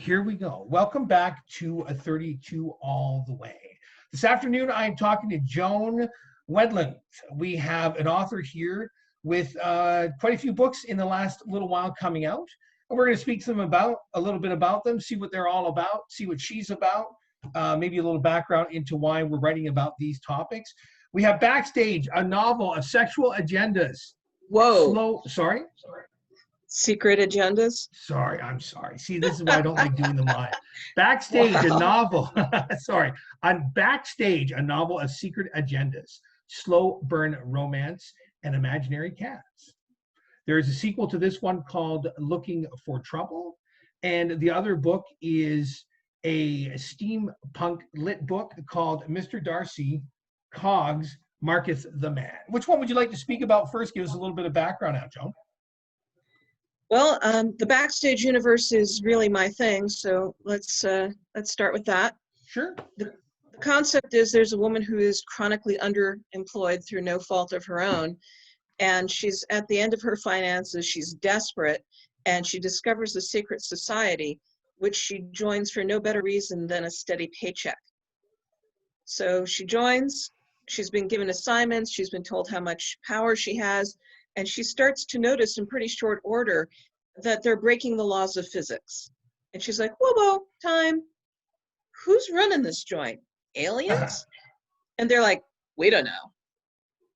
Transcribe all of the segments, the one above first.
Here we go. Welcome back to a 32 All the Way. This afternoon, I am talking to Joan Wendland. We have an author here with quite a few books in the last little while coming out. And we're going to speak to them about a little bit about them, see what they're all about, see what she's about, maybe a little background into why we're writing about these topics. We have Backstage, a novel of sexual agendas. Whoa. Sorry? Secret agendas? I'm sorry. See, this is why I don't like doing them live. Backstage, wow. A novel. Sorry. On Backstage, a novel of secret agendas, slow burn romance, and imaginary cats. There is a sequel to this one called Looking for Trouble. And the other book is a steampunk lit book called Mr. Darcy, Cogs, Maketh the Man. Which one would you like to speak about first? Give us a little bit of background now, Joan. Well, the Backstage universe is really my thing, so let's start with that. Sure. The concept is there's a woman who is chronically underemployed through no fault of her own, and she's at the end of her finances. She's desperate, and she discovers a secret society, which she joins for no better reason than a steady paycheck. So she joins. She's been given assignments. She's been told how much power she has. And she starts to notice in pretty short order that they're breaking the laws of physics. And she's like, whoa, time. Who's running this joint? Aliens? And they're like, we don't know.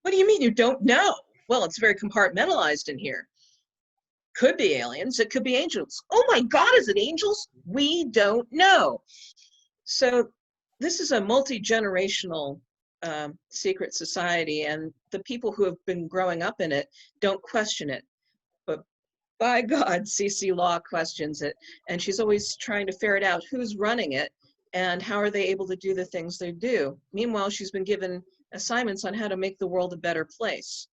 What do you mean you don't know? Well, it's very compartmentalized in here. Could be aliens. It could be angels. Oh my God, is it angels? We don't know. So this is a multi-generational secret society, and the people who have been growing up in it don't question it, but by God, CC Law questions it, and she's always trying to ferret out who's running it and how are they able to do the things they do. Meanwhile, she's been given assignments on how to make the world a better place.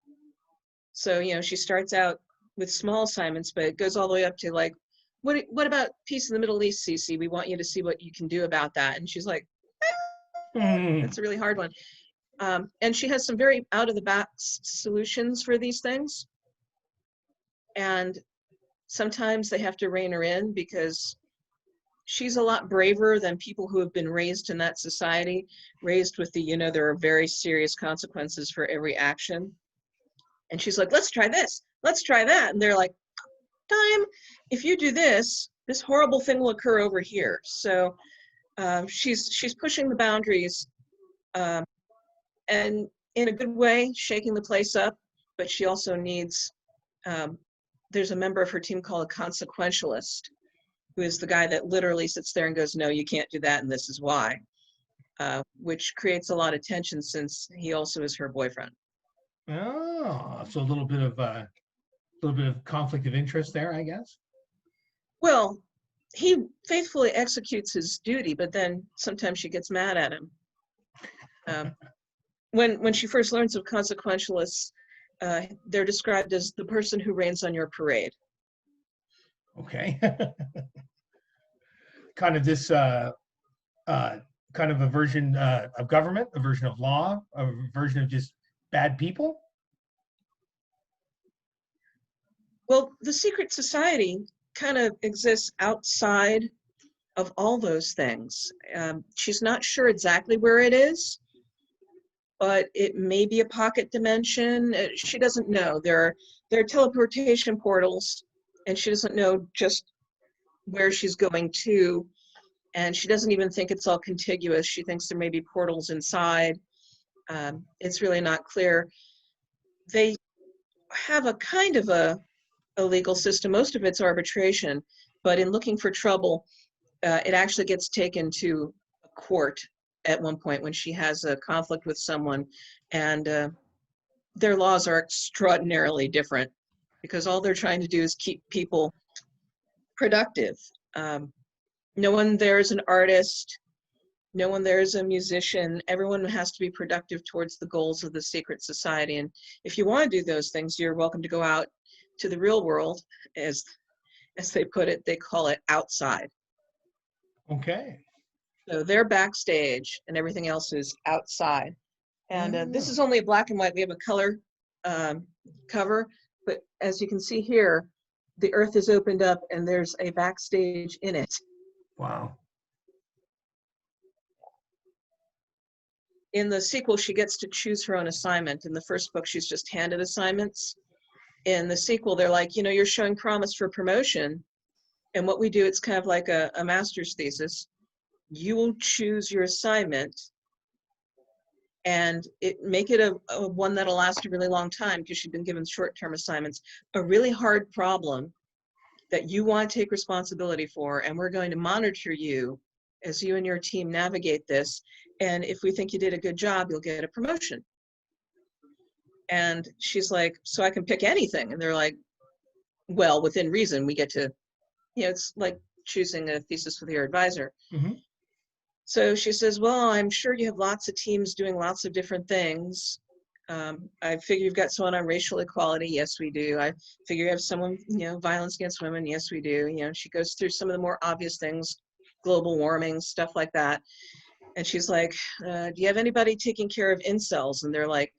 So, you know, she starts out with small assignments, but it goes all the way up to like, what about peace in the Middle East, CC? We want you to see what you can do about that. And she's like, that's a really hard one. And she has some very out-of-the-box solutions for these things. And sometimes they have to rein her in because she's a lot braver than people who have been raised in that society, raised with the, you know, there are very serious consequences for every action. And she's like, let's try this, let's try that. And they're like, time, if you do this, this horrible thing will occur over here. So she's pushing the boundaries and in a good way, shaking the place up, but she also needs, there's a member of her team called a consequentialist, who is the guy that literally sits there and goes, no, you can't do that, and this is why, which creates a lot of tension since he also is her boyfriend. Oh, so a little bit of conflict of interest there, I guess. Well, he faithfully executes his duty, but then sometimes she gets mad at him. When she first learns of consequentialists, they're described as the person who rains on your parade. Okay. Kind of this kind of a version of government, a version of law, a version of just bad people. Well, the secret society kind of exists outside of all those things. She's not sure exactly where it is, but it may be a pocket dimension. She doesn't know. There are teleportation portals, and she doesn't know just where she's going to, and she doesn't even think it's all contiguous. She thinks there may be portals inside. It's really not clear. They have a kind of a legal system. Most of it's arbitration, but in Looking for Trouble, it actually gets taken to a court at one point when she has a conflict with someone, and their laws are extraordinarily different because all they're trying to do is keep people productive. No one there is an artist, no one there is a musician. Everyone has to be productive towards the goals of the secret society, and if you want to do those things, you're welcome to go out to the real world, as they put it. They call it outside. Okay. So they're backstage and everything else is outside. And this is only a black and white. We have a color cover, but as you can see here, the earth is opened up and there's a backstage in it. Wow. In the sequel, she gets to choose her own assignment. In the first book, she's just handed assignments. In the sequel, they're like, you know, you're showing promise for promotion. And what we do, it's kind of like a master's thesis. You will choose your assignment and make it a one that'll last a really long time, because you've been given short-term assignments, a really hard problem that you want to take responsibility for, and we're going to monitor you as you and your team navigate this. And if we think you did a good job, you'll get a promotion. And she's like, so I can pick anything? And they're like, well, within reason, we get to, you know, it's like choosing a thesis with your advisor. Mm-hmm. So she says, well, I'm sure you have lots of teams doing lots of different things. I figure you've got someone on racial equality. Yes, we do. I figure you have someone, you know, violence against women. Yes, we do. You know, she goes through some of the more obvious things, global warming, stuff like that. And she's like, do you have anybody taking care of incels? And they're like,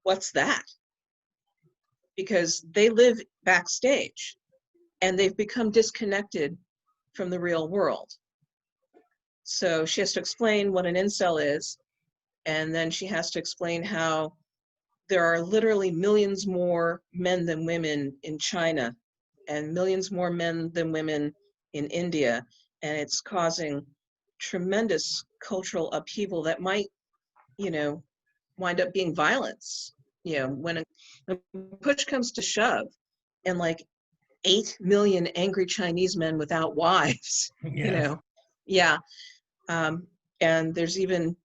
what's that? Because they live backstage and they've become disconnected from the real world. So she has to explain what an incel is. And then she has to explain how there are literally millions more men than women in China and millions more men than women in India. And it's causing tremendous cultural upheaval that might, you know, wind up being violence. You know, when push comes to shove, and like 8 million angry Chinese men without wives, Yes. you know, yeah. And there's even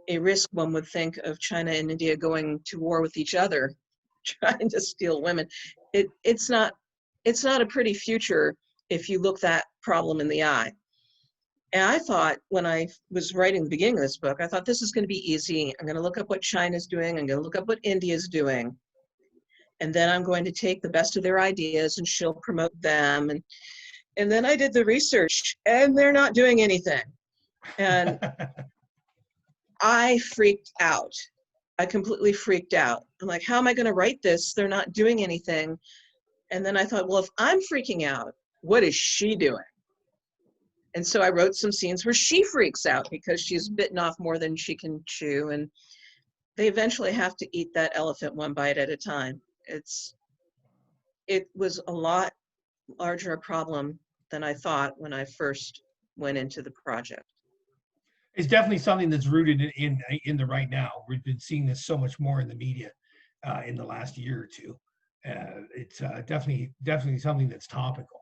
a risk, one would think, of China and India going to war with each other, trying to steal women. It's not a pretty future if you look that problem in the eye. And I thought, when I was writing the beginning of this book, I thought this is going to be easy. I'm going to look up what China's doing. I'm going to look up what India's doing. And then I'm going to take the best of their ideas and she'll promote them. And then I did the research and they're not doing anything. And I freaked out. I completely freaked out. I'm like, how am I going to write this? They're not doing anything. And then I thought, well, if I'm freaking out, what is she doing? And so I wrote some scenes where she freaks out because she's bitten off more than she can chew. And they eventually have to eat that elephant one bite at a time. It was a lot larger a problem than I thought when I first went into the project. It's definitely something that's rooted in the right now. We've been seeing this so much more in the media in the last year or two. It's definitely something that's topical,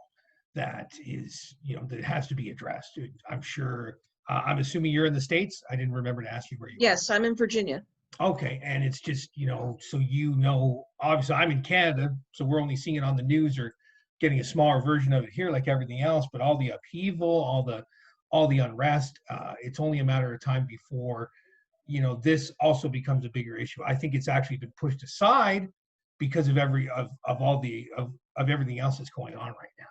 that is, you know, that has to be addressed. I'm sure. I'm assuming you're in the States. I didn't remember to ask you where you are. Yes, I'm in Virginia. Okay, and it's just, you know, so you know, obviously I'm in Canada, so we're only seeing it on the news or getting a smaller version of it here, like everything else. But all the upheaval, all the unrest, it's only a matter of time before, you know, this also becomes a bigger issue. I think it's actually been pushed aside because of everything else that's going on right now.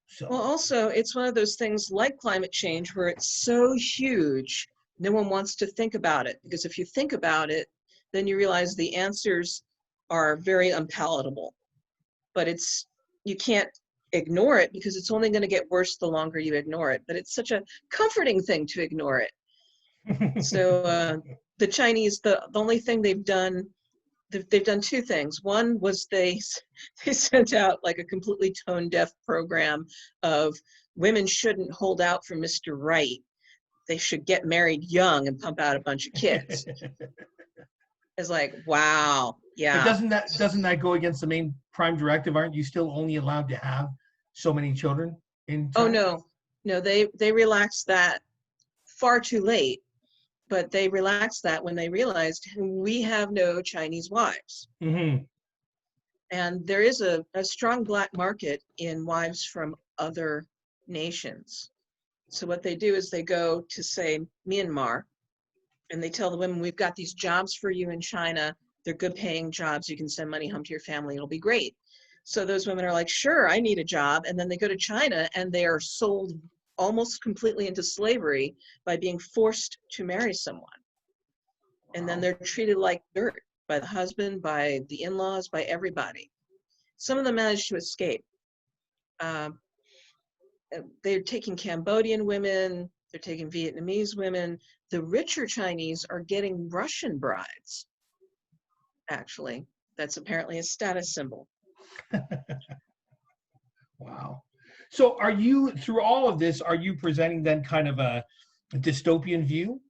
So. Well, also, it's one of those things like climate change where it's so huge, no one wants to think about it. Because if you think about it, then you realize the answers are very unpalatable. But you can't ignore it because it's only going to get worse the longer you ignore it. But it's such a comforting thing to ignore it. So the Chinese, the only thing they've done two things. One was they sent out like a completely tone deaf program of women shouldn't hold out for Mr. Right. They should get married young and pump out a bunch of kids. It's like, wow, yeah. But doesn't that go against the main prime directive? Aren't you still only allowed to have so many children in China? Oh no, they relaxed that far too late. But they relaxed that when they realized we have no Chinese wives. Mm-hmm. And there is a strong black market in wives from other nations. So what they do is they go to, say, Myanmar, and they tell the women, we've got these jobs for you in China. They're good paying jobs. You can send money home to your family. It'll be great. So those women are like, sure, I need a job. And then they go to China and they are sold almost completely into slavery by being forced to marry someone. And then they're treated like dirt by the husband, by the in-laws, by everybody. Some of them manage to escape. they're taking Cambodian women, they're taking Vietnamese women. The richer Chinese are getting Russian brides, actually. That's apparently a status symbol. Wow. So are you, through all of this, are you presenting then kind of a dystopian view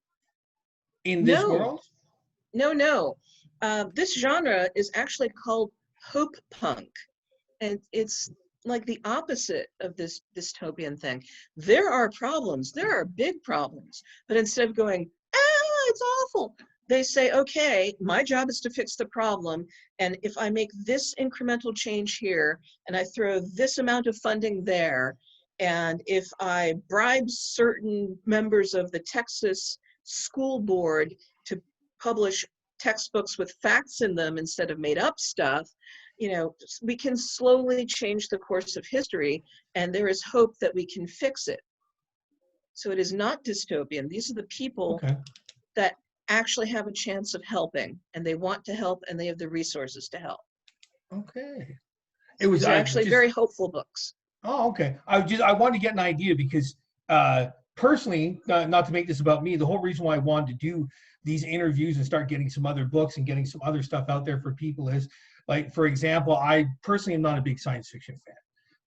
in this No, world? no. This genre is actually called hope punk. And it's like the opposite of this dystopian thing. There are problems, there are big problems, but instead of going, it's awful, they say, okay, my job is to fix the problem, and if I make this incremental change here, and I throw this amount of funding there, and if I bribe certain members of the Texas school board to publish textbooks with facts in them instead of made up stuff, we can slowly change the course of history, and there is hope that we can fix it. So it is not dystopian. These are the people that actually have a chance of helping, and they want to help, and they have the resources to help. Okay. These are actually very hopeful books. Oh, okay. I wanted to get an idea because personally, not to make this about me, the whole reason why I wanted to do these interviews and start getting some other books and getting some other stuff out there for people is, like, for example, I personally am not a big science fiction fan,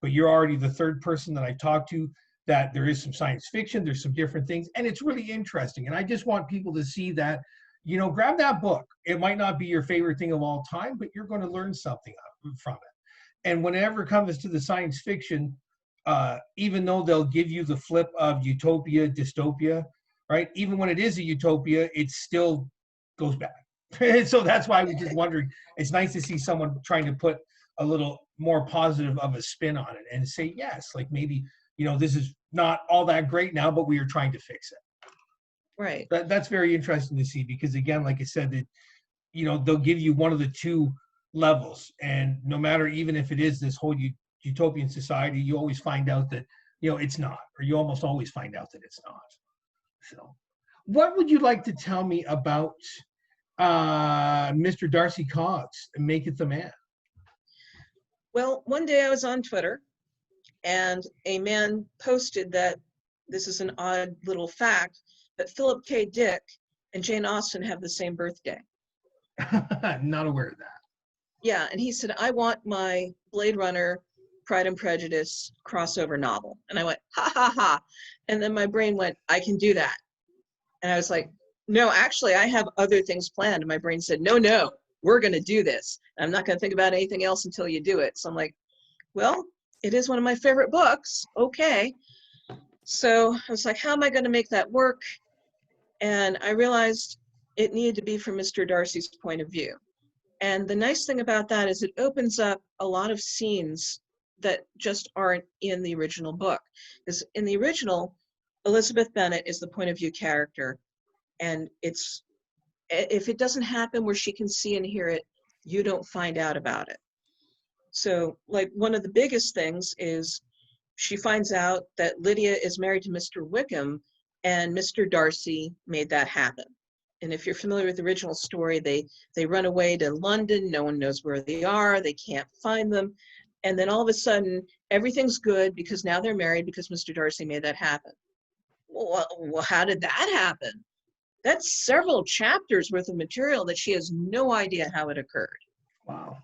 but you're already the third person that I've talked to that there is some science fiction, there's some different things, and it's really interesting. And I just want people to see that, grab that book. It might not be your favorite thing of all time, but you're going to learn something from it. And whenever it comes to the science fiction, even though they'll give you the flip of utopia, dystopia, right? Even when it is a utopia, it still goes back. So that's why I was just wondering, it's nice to see someone trying to put a little more positive of a spin on it and say, yes, like maybe, this is not all that great now, but we are trying to fix it. Right. That's very interesting to see because, again, like I said, that, they'll give you one of the two levels. And no matter, even if it is this whole utopian society, you always find out that, it's not, or you almost always find out that it's not. So what would you like to tell me about Mr. Darcy Cogs and Maketh the Man? Well, one day I was on Twitter and a man posted that this is an odd little fact, but Philip K. Dick and Jane Austen have the same birthday. Not aware of that. Yeah, and he said, I want my Blade Runner Pride and Prejudice crossover novel. And I went, ha, ha, ha. And then my brain went, I can do that. And I was like, no, actually, I have other things planned. And my brain said, no, we're going to do this. I'm not going to think about anything else until you do it. So I'm like, well, it is one of my favorite books. Okay. So I was like, how am I going to make that work? And I realized it needed to be from Mr. Darcy's point of view. And the nice thing about that is it opens up a lot of scenes that just aren't in the original book. Because in the original, Elizabeth Bennet is the point of view character. And if it doesn't happen where she can see and hear it, you don't find out about it. So, like, one of the biggest things is she finds out that Lydia is married to Mr. Wickham, and Mr. Darcy made that happen. And if you're familiar with the original story, they run away to London, no one knows where they are, they can't find them, and then all of a sudden, everything's good because now they're married because Mr. Darcy made that happen. Well, how did that happen? That's several chapters worth of material that she has no idea how it occurred. Wow.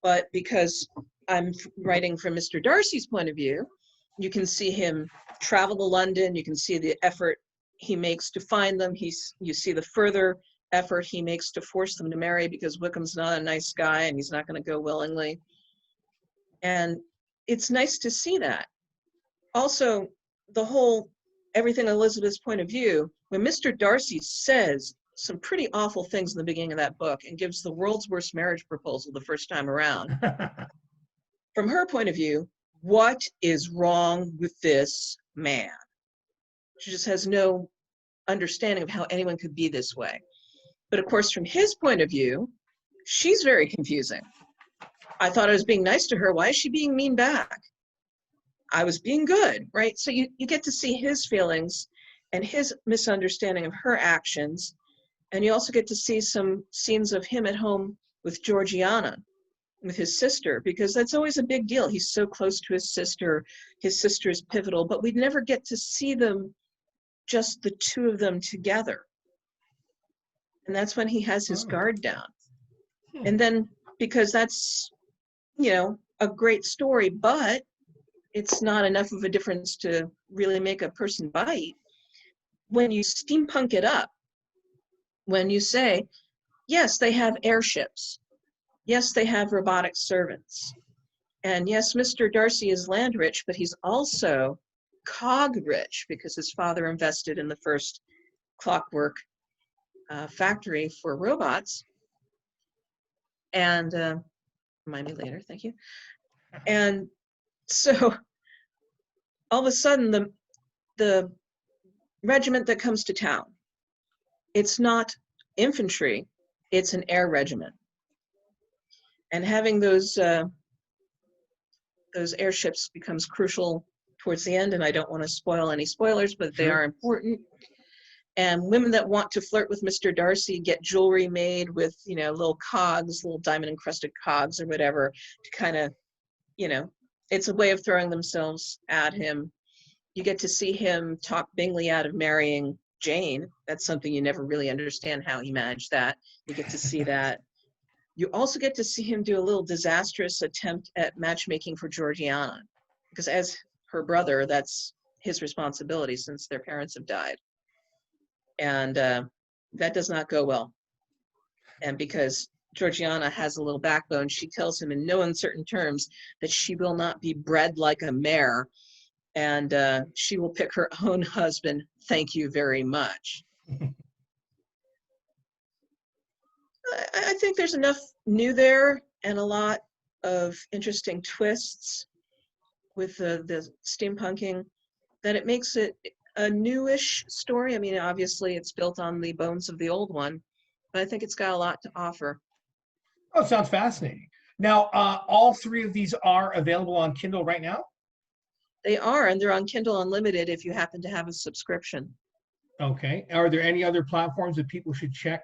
But because I'm writing from Mr. Darcy's point of view, you can see him travel to London, you can see the effort he makes to find them, you see the further effort he makes to force them to marry because Wickham's not a nice guy and he's not going to go willingly. And it's nice to see that. Also, everything Elizabeth's point of view, when Mr. Darcy says some pretty awful things in the beginning of that book and gives the world's worst marriage proposal the first time around, from her point of view, what is wrong with this man? She just has no understanding of how anyone could be this way. But of course, from his point of view, she's very confusing. I thought I was being nice to her. Why is she being mean back? I was being good, right? So you get to see his feelings and his misunderstanding of her actions. And you also get to see some scenes of him at home with Georgiana. with his sister, because that's always a big deal. He's so close to his sister. His sister is pivotal, but we'd never get to see them, just the two of them together. And that's when he has his Oh. guard down. And then, because that's, you know, a great story, but it's not enough of a difference to really make a person bite. When you steampunk it up, when you say, yes, they have airships. Yes, they have robotic servants. And yes, Mr. Darcy is land rich, but he's also cog rich because his father invested in the first clockwork factory for robots. And remind me later, thank you. And so all of a sudden, the regiment that comes to town, it's not infantry, it's an air regiment. And having those airships becomes crucial towards the end, and I don't want to spoil any spoilers, but they are important. And women that want to flirt with Mr. Darcy get jewelry made with, you know, little cogs, little diamond encrusted cogs or whatever, to kind of, you know, it's a way of throwing themselves at him. You get to see him talk Bingley out of marrying Jane. That's something you never really understand how he managed that. You get to see that. You also get to see him do a little disastrous attempt at matchmaking for Georgiana, because as her brother, that's his responsibility since their parents have died. And that does not go well. And because Georgiana has a little backbone, she tells him in no uncertain terms that she will not be bred like a mare, and she will pick her own husband. Thank you very much. I think there's enough new there and a lot of interesting twists with the steampunking that it makes it a newish story. I mean, obviously it's built on the bones of the old one, but I think it's got a lot to offer. Oh, sounds fascinating. Now, all three of these are available on Kindle right now? They are, and they're on Kindle Unlimited if you happen to have a subscription. Okay. Are there any other platforms that people should check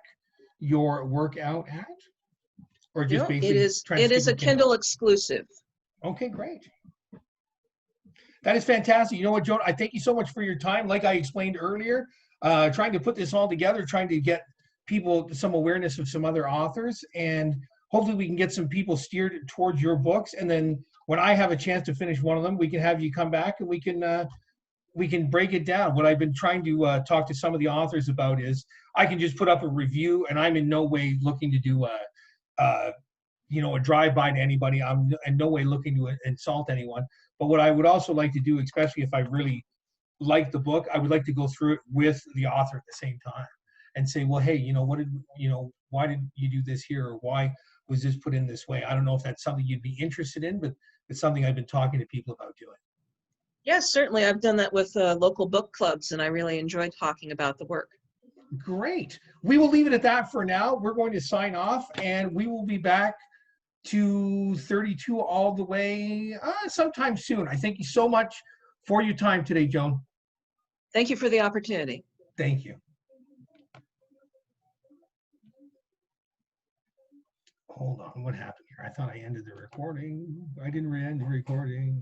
your work out at? Or just basically it is a Kindle exclusive. Okay, great. That is fantastic. You know what, Joan, I thank you so much for your time. Like I explained earlier, trying to put this all together, trying to get people some awareness of some other authors, and hopefully we can get some people steered towards your books. And then when I have a chance to finish one of them, we can have you come back and we can break it down. What I've been trying to talk to some of the authors about is I can just put up a review, and I'm in no way looking to do a drive-by to anybody. I'm in no way looking to insult anyone. But what I would also like to do, especially if I really like the book, I would like to go through it with the author at the same time and say, well, hey, why did you do this here? Or why was this put in this way? I don't know if that's something you'd be interested in, but it's something I've been talking to people about doing. Yes, certainly. I've done that with local book clubs, and I really enjoy talking about the work. Great. We will leave it at that for now. We're going to sign off, and we will be back to 32 all the way sometime soon. I thank you so much for your time today, Joan. Thank you for the opportunity. Thank you. Hold on, what happened here? I thought I ended the recording. I didn't end the recording.